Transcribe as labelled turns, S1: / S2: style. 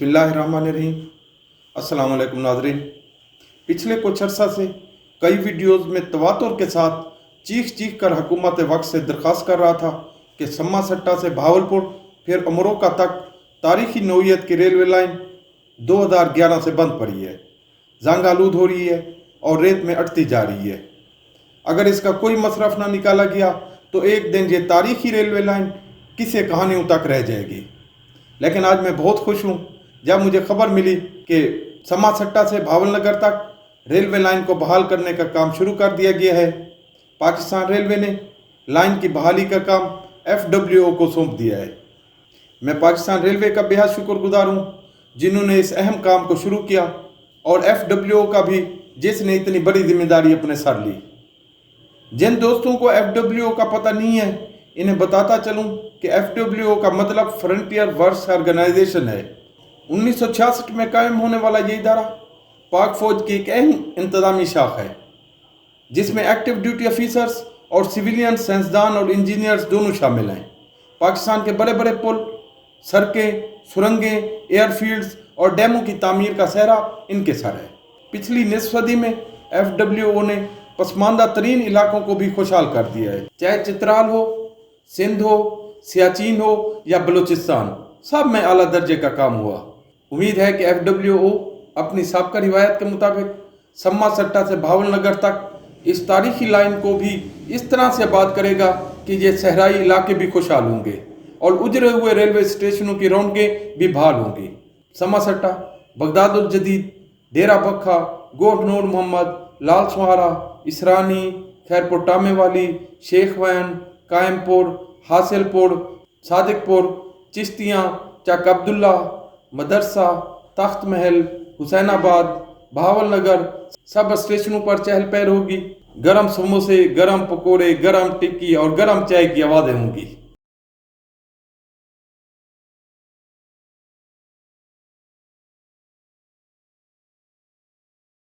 S1: बिस्मिल्लाहिर्रहमानिर्रहीम। अस्सलाम वालेकुम नाज़रीन। पिछले कुछ अर्सा से कई वीडियोस में तवातुर के साथ चीख कर हुकूमत वक्त से दरख्वास्त कर रहा था कि सम्मा सट्टा से भावलपुर फिर अमरोका तक तारीखी नौइयत की रेलवे लाइन 2011 से बंद पड़ी है, जंग आलूद हो रही है और रेत में अटती जा रही है। अगर इसका कोई मसरफ ना निकाला गया तो एक दिन ये तारीखी रेलवे लाइन किसे कहानियों तक रह जाएगी। लेकिन आज मैं बहुत खुश हूँ जब मुझे खबर मिली कि सम्मा सट्टा से भावलनगर तक रेलवे लाइन को बहाल करने का काम शुरू कर दिया गया है। पाकिस्तान रेलवे ने लाइन की बहाली का काम FWO को सौंप दिया है। मैं पाकिस्तान रेलवे का बेहद शुक्रगुजार हूँ जिन्होंने इस अहम काम को शुरू किया और FWO का भी जिसने इतनी बड़ी जिम्मेदारी अपने सर ली। जिन दोस्तों को FWO का पता नहीं है इन्हें बताता चलूँ कि FWO का मतलब फ्रंटियर वर्क्स ऑर्गेनाइजेशन है। 1966 में कायम होने वाला ये इदारा पाक फौज की एक अहम इंतजामी शाख है जिसमें एक्टिव ड्यूटी ऑफिसर्स और सिविलियन साइंसदान और इंजीनियर्स दोनों शामिल हैं। पाकिस्तान के बड़े बड़े पुल, सड़कें, सुरंगें, एयरफील्ड्स और डैमों की तामीर का सहरा इनके सर है। पिछली निस्फ सदी में FWO ने पसमानदा तरीन इलाकों को भी खुशहाल कर दिया है, चाहे चित्राल हो, सिंध हो, सियाचिन हो या बलूचिस्तान, सब में आला दर्जे का काम हुआ। उम्मीद है कि FWO अपनी साबका रिवायत के मुताबिक सम्मा सट्टा से भावलनगर तक इस तारीखी लाइन को भी इस तरह से आबाद करेगा कि ये सहराई इलाके भी खुशहाल होंगे और उजड़े हुए रेलवे स्टेशनों की रौनकें भी बहाल होंगी। सम्मा सट्टा, बगदादुल जदीद, डेरा बखा, गोठ नूर मोहम्मद, लाल सुहारा, इसरानी, खैरपुर टामे वाली, शेख वैन, कायमपुर, हासिलपुर, सादिकपुर, चिश्तियाँ, चक अब्दुल्ला, मदरसा, तख्त महल, हुसैनाबाद, भावलनगर, सब स्टेशनों पर चहल पहल होगी। गरम समोसे, गरम पकोड़े, गरम टिक्की और गरम चाय की आवाज़ें होंगी।